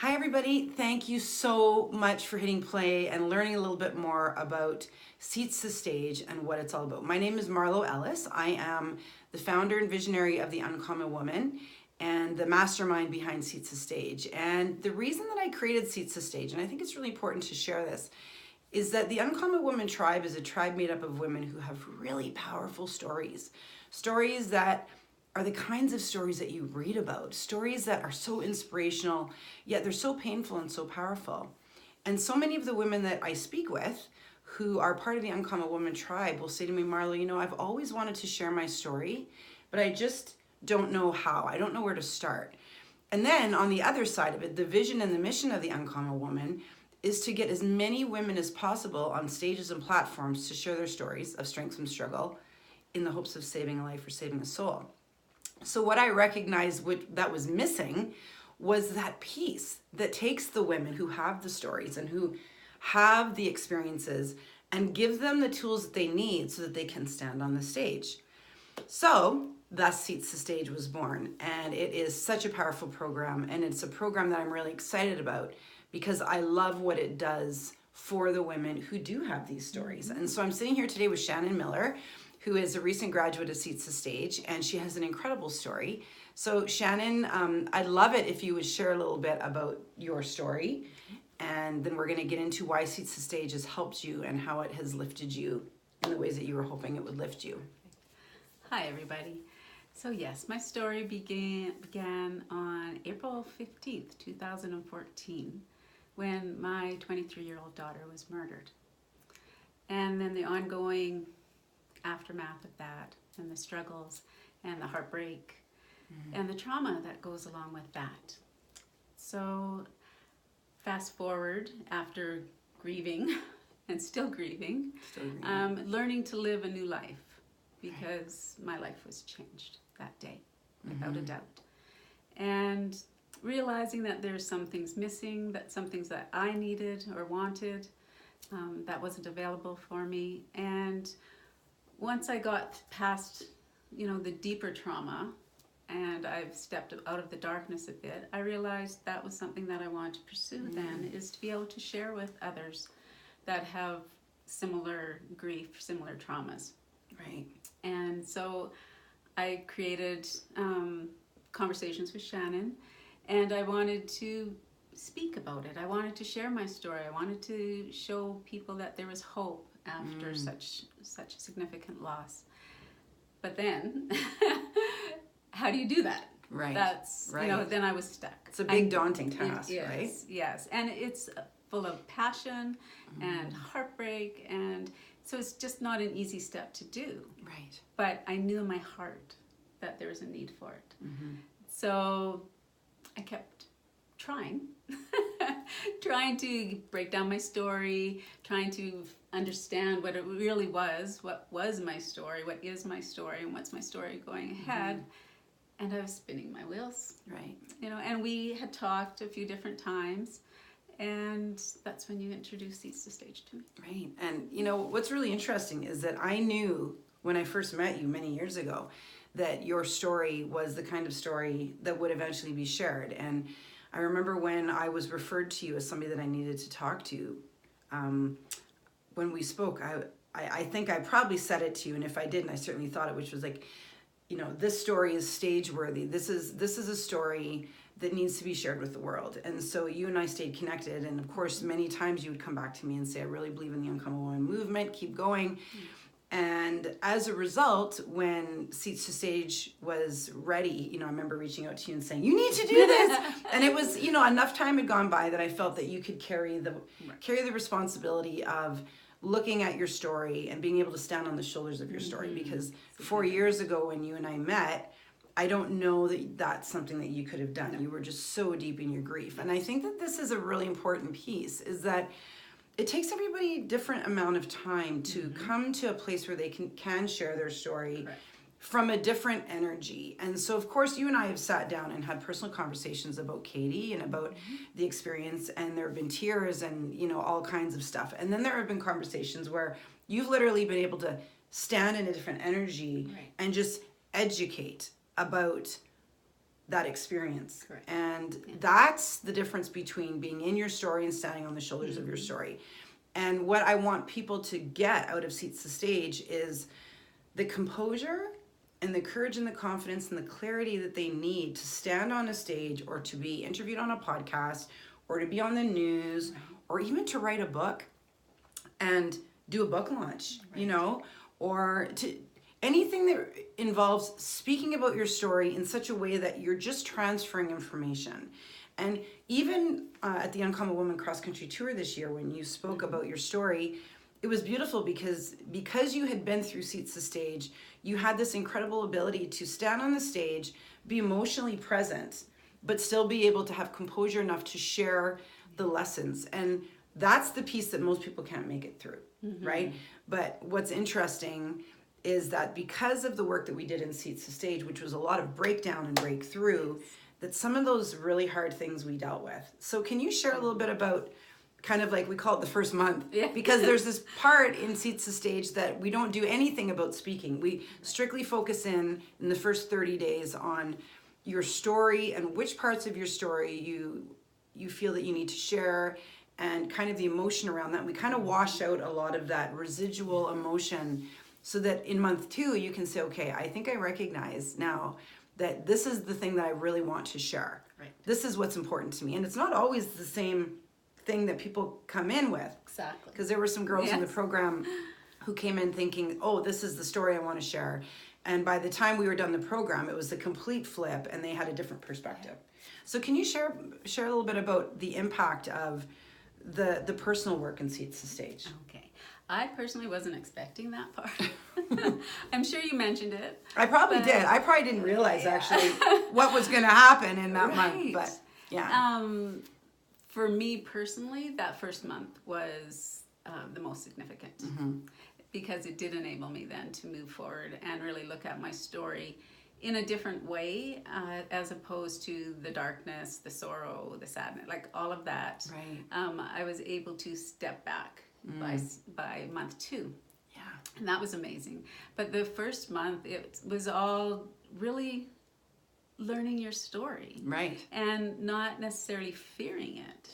Hi everybody, thank you so much for hitting play and learning a little bit more about Seats to Stage and what it's all about. My name is Marlo Ellis. I am the founder and visionary of The Uncommon Woman and the mastermind behind Seats to Stage. And the reason that I created Seats to Stage, and I think it's really important to share this, is that the Uncommon Woman tribe is a tribe made up of women who have really powerful stories. Stories that are the kinds of stories that you read about, stories that are so inspirational, yet they're so painful and so powerful. And so many of the women that I speak with who are part of the Uncommon Woman tribe will say to me, Marlo, I've always wanted to share my story, but I just don't know how. I don't know where to start. And then on the other side of it, the vision and the mission of the Uncommon Woman is to get as many women as possible on stages and platforms to share their stories of strength and struggle in the hopes of saving a life or saving a soul. So what I recognized that was missing was that piece that takes the women who have the stories and who have the experiences and gives them the tools that they need so that they can stand on the stage. So thus Seats to Stage was born, and it is such a powerful program, and it's a program that I'm really excited about because I love what it does for the women who do have these stories. And so I'm sitting here today with Shannon Miller, who is a recent graduate of Seats to Stage, and she has an incredible story. So Shannon, I'd love it if you would share a little bit about your story, and then we're gonna get into why Seats to Stage has helped you and how it has lifted you in the ways that you were hoping it would lift you. Hi everybody. So yes, my story began on April 15th, 2014, when my 23-year-old daughter was murdered. And then the ongoing aftermath of that, and the struggles and the heartbreak and the trauma that goes along with that. So fast forward, after grieving and still grieving, learning to live a new life, because my life was changed that day, without a doubt. And realizing that there's some things missing, that some things that I needed or wanted that wasn't available for me. And once I got past, the deeper trauma, and I've stepped out of the darkness a bit, I realized that was something that I wanted to pursue then, is to be able to share with others that have similar grief, similar traumas. Right. And so I created conversations with Shannon, and I wanted to speak about it. I wanted to share my story. I wanted to show people that there was hope after such a significant loss. But then, how do you do that? Right. That's, right. Then I was stuck. It's a big daunting task, right? Yes, and it's full of passion and heartbreak, and so it's just not an easy step to do. Right. But I knew in my heart that there was a need for it. So I kept trying, trying to break down my story, trying to understand what it really was, what was my story, what is my story, and what's my story going ahead. And I was spinning my wheels. Right. And we had talked a few different times, and that's when you introduced Seats to Stage to me. Right. And what's really interesting is that I knew when I first met you many years ago that your story was the kind of story that would eventually be shared. And I remember when I was referred to you as somebody that I needed to talk to, when we spoke, I think I probably said it to you, and if I didn't, I certainly thought it, which was like, this story is stage worthy. This is a story that needs to be shared with the world. And so you and I stayed connected, and of course many times you would come back to me and say, I really believe in the Uncommon Woman movement, keep going. And as a result, when Seats to Stage was ready, I remember reaching out to you and saying, you need to do this. And it was, enough time had gone by that I felt that you could carry the responsibility of looking at your story and being able to stand on the shoulders of your story. Because 4 years ago when you and I met, I don't know that that's something that you could have done. You were just so deep in your grief. And I think that this is a really important piece, is that it takes everybody a different amount of time to come to a place where they can share their story from a different energy. And so, of course, you and I have sat down and had personal conversations about Katie and about the experience, and there have been tears and, all kinds of stuff. And then there have been conversations where you've literally been able to stand in a different energy and just educate about that experience. Correct. And that's the difference between being in your story and standing on the shoulders of your story. And what I want people to get out of Seats to Stage is the composure and the courage and the confidence and the clarity that they need to stand on a stage or to be interviewed on a podcast or to be on the news or even to write a book and do a book launch, you know, or to anything that involves speaking about your story in such a way that you're just transferring information. And even at the Uncommon Woman Cross Country Tour this year, when you spoke about your story, it was beautiful because you had been through Seats to Stage, you had this incredible ability to stand on the stage, be emotionally present, but still be able to have composure enough to share the lessons. And that's the piece that most people can't make it through, right? But what's interesting is that because of the work that we did in Seats to Stage, which was a lot of breakdown and breakthrough, that some of those really hard things we dealt with. So can you share a little bit about kind of like, we call it the first month, because there's this part in Seats to Stage that we don't do anything about speaking. We strictly focus in the first 30 days on your story and which parts of your story you feel that you need to share and kind of the emotion around that. We kind of wash out a lot of that residual emotion so that in month 2 you can say, okay, I think I recognize now that this is the thing that I really want to share. Right. This is what's important to me. And it's not always the same thing that people come in with. Exactly. Because there were some girls in the program who came in thinking, oh, this is the story I want to share. And by the time we were done the program, it was a complete flip and they had a different perspective. So can you share a little bit about the impact of the personal work in Seats to Stage? Okay. I personally wasn't expecting that part. I'm sure you mentioned it. I probably did. I probably didn't realize actually what was going to happen in that month. But yeah. For me personally, that first month was the most significant because it did enable me then to move forward and really look at my story in a different way as opposed to the darkness, the sorrow, the sadness, like all of that. Right. I was able to step back by month 2. Yeah. And that was amazing. But the first month, it was all really learning your story. Right. And not necessarily fearing it.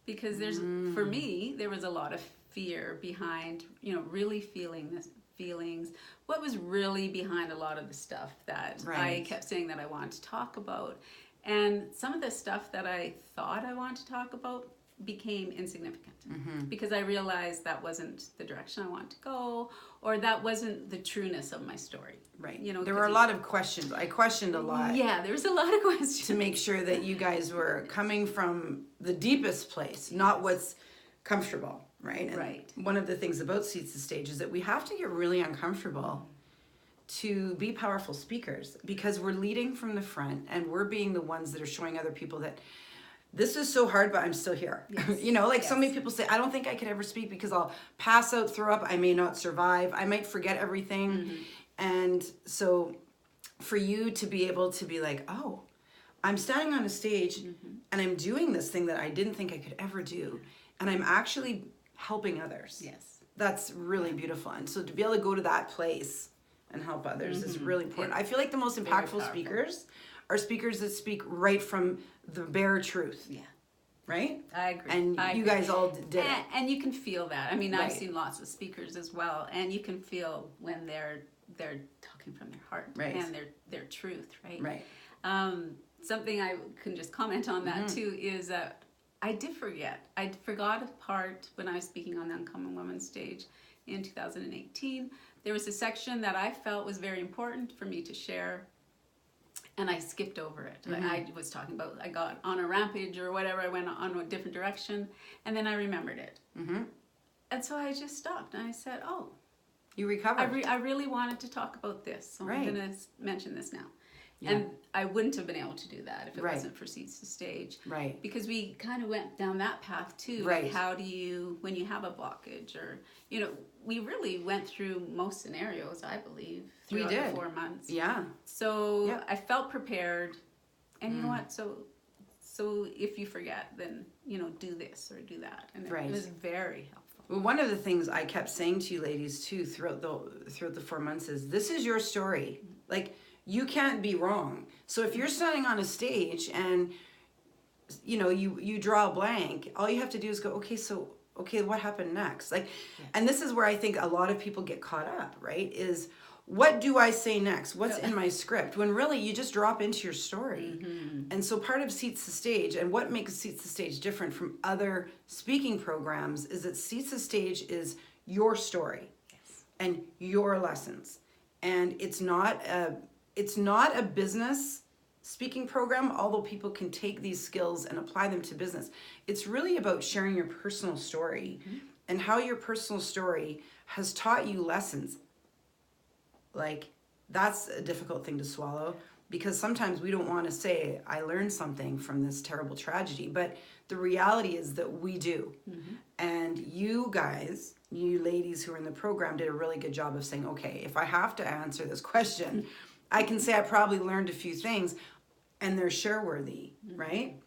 Because for me, there was a lot of fear behind, really feeling this feelings. What was really behind a lot of the stuff that I kept saying that I wanted to talk about. And some of the stuff that I thought I wanted to talk about became insignificant because I realized that wasn't the direction I wanted to go, or that wasn't the trueness of my story. Right. There were a lot of questions. I questioned a lot. Yeah, there was a lot of questions. To make sure that you guys were coming from the deepest place, not what's comfortable, right? And right. One of the things about Seats to Stage is that we have to get really uncomfortable to be powerful speakers because we're leading from the front and we're being the ones that are showing other people that this is so hard, but I'm still here. Yes. So many people say, I don't think I could ever speak because I'll pass out, throw up, I may not survive, I might forget everything. And so for you to be able to be like, oh, I'm standing on a stage and I'm doing this thing that I didn't think I could ever do. And I'm actually helping others. Yes. That's really beautiful. And so to be able to go to that place and help others is really important. I feel like the most impactful speakers are speakers that speak right from the bare truth. Yeah. Right? I agree. And you guys all did it. And you can feel that. I mean, I've seen lots of speakers as well, and you can feel when they're talking from their heart and their truth, right? Right. Something I can just comment on that too is that I did forget. I forgot a part when I was speaking on the Uncommon Woman stage in 2018. There was a section that I felt was very important for me to share, and I skipped over it. I was talking about, I got on a rampage or whatever, I went on a different direction, and then I remembered it. And so I just stopped, and I said, oh. You recovered. I really wanted to talk about this, so I'm going to mention this now. Yeah. And I wouldn't have been able to do that if it wasn't for Seats to Stage. Right. Because we kind of went down that path too. Right. Like how do you, when you have a blockage or, we really went through most scenarios, I believe, throughout the 4 months. Yeah. So I felt prepared. And you know what? So if you forget, then, do this or do that. And it was very helpful. Well, one of the things I kept saying to you ladies too throughout the 4 months is this is your story. Like, you can't be wrong. So if you're standing on a stage and you draw a blank, all you have to do is go, okay, what happened next? Like, and this is where I think a lot of people get caught up, right? Is what do I say next? What's in my script? When really you just drop into your story. And so part of Seats the Stage, and what makes Seats the Stage different from other speaking programs, is that Seats the Stage is your story and your lessons. And it's not a business speaking program, although people can take these skills and apply them to business. It's really about sharing your personal story and how your personal story has taught you lessons. Like, that's a difficult thing to swallow, because sometimes we don't want to say, I learned something from this terrible tragedy, but the reality is that we do. And you guys, you ladies who are in the program, did a really good job of saying, okay, if I have to answer this question, I can say I probably learned a few things, and they're share-worthy, right?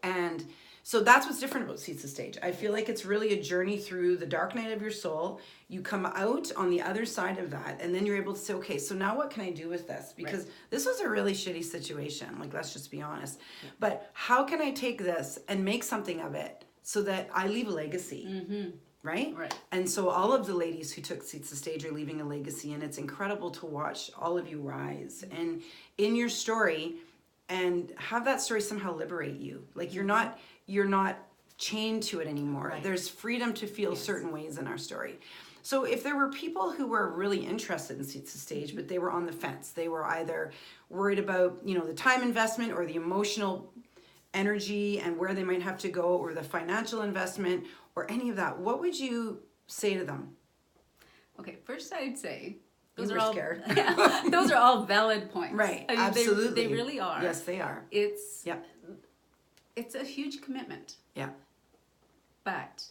And so that's what's different about Seats the Stage. I feel like it's really a journey through the dark night of your soul. You come out on the other side of that, and then you're able to say, okay, so now what can I do with this? Because this was a really shitty situation, like, let's just be honest. But how can I take this and make something of it so that I leave a legacy? Right? And so all of the ladies who took Seats the Stage are leaving a legacy, and it's incredible to watch all of you rise and in your story, and have that story somehow liberate you. Like, you're not chained to it anymore. There's freedom to feel certain ways in our story. So if there were people who were really interested in Seats the Stage, but they were on the fence, they were either worried about, the time investment or the emotional energy and where they might have to go, or the financial investment or any of that, what would you say to them? Okay, first I'd say Those are all scared. Those are all valid points. Right. I mean, absolutely. They really are. Yes, they are. It's a huge commitment. Yeah. But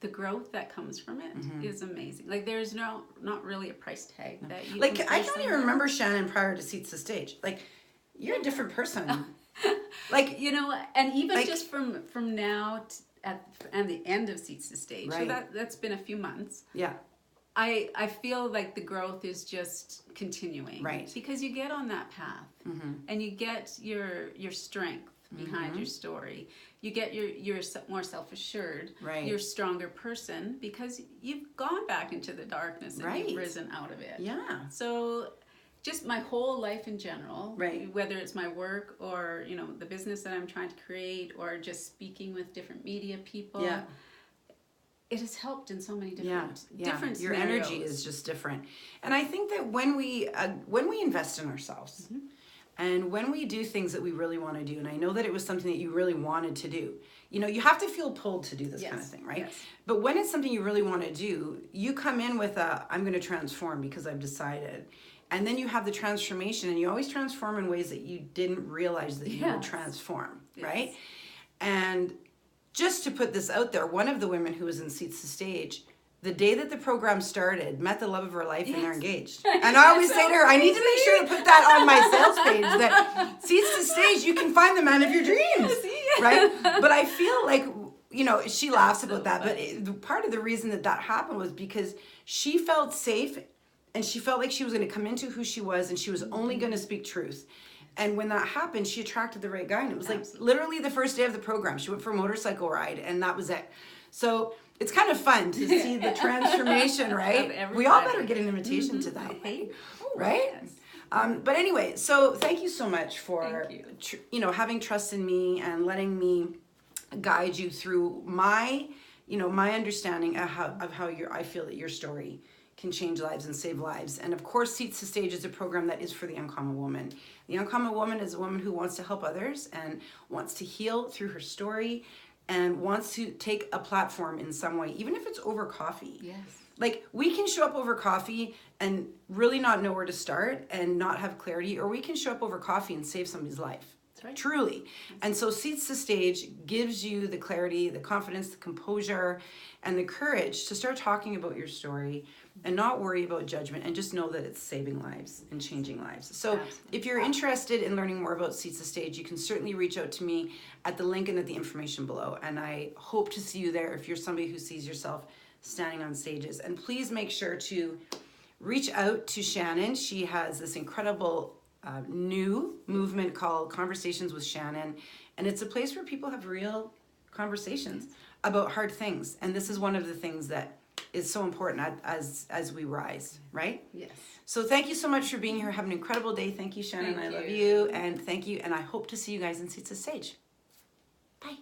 the growth that comes from it is amazing. Like, there's not really a price tag that you like, I don't even remember Shannon prior to Seats the Stage. Like, you're a different person. Like, and even like, just from now and the end of Seats the Stage. So that's been a few months. Yeah. I feel like the growth is just continuing. Right. Because you get on that path and you get your strength behind your story. You get you're more self-assured. Right. You're a stronger person because you've gone back into the darkness and you've risen out of it. Yeah. So just my whole life in general, whether it's my work or, the business that I'm trying to create, or just speaking with different media people. Yeah. It has helped in so many different scenarios. Your energy is just different. And I think that when we invest in ourselves and when we do things that we really want to do, and I know that it was something that you really wanted to do, you have to feel pulled to do this kind of thing, right? Yes. But when it's something you really want to do, you come in with I'm going to transform because I've decided. And then you have the transformation, and you always transform in ways that you didn't realize that you would transform, right? And just to put this out there, one of the women who was in Seats the Stage, the day that the program started, met the love of her life and they're engaged. And I always say to her, I need to make sure to put that on my sales page, that Seats the Stage, you can find the man of your dreams, right? But I feel like, she laughs about that, but part of the reason that happened was because she felt safe, and she felt like she was going to come into who she was, and she was only going to speak truth. And when that happened, she attracted the right guy. And it was like literally the first day of the program. She went for a motorcycle ride, and that was it. So it's kind of fun to see the transformation, right? We all better get an invitation to that, right? Yes. But anyway, so thank you so much for having trust in me and letting me guide you through my understanding of how I feel that your story can change lives and save lives. And of course, Seats the Stage is a program that is for the uncommon woman. The uncommon woman is a woman who wants to help others and wants to heal through her story and wants to take a platform in some way, even if it's over coffee. Yes. Like, we can show up over coffee and really not know where to start and not have clarity, or we can show up over coffee and save somebody's life. That's right. Truly. And so Seats the Stage gives you the clarity, the confidence, the composure, and the courage to start talking about your story and not worry about judgment, and just know that it's saving lives and changing lives. So if you're interested in learning more about Seats the Stage, you can certainly reach out to me at the link and at the information below. And I hope to see you there if you're somebody who sees yourself standing on stages. And please make sure to reach out to Shannon. She has this incredible new movement called Conversations with Shannon, and it's a place where people have real conversations about hard things. And this is one of the things that is so important as we rise, right? Yes. So thank you so much for being here. Have an incredible day. Thank you, Shannon. Thank I love you. you, and thank you. And I hope to see you guys in Seats of Sage. Bye.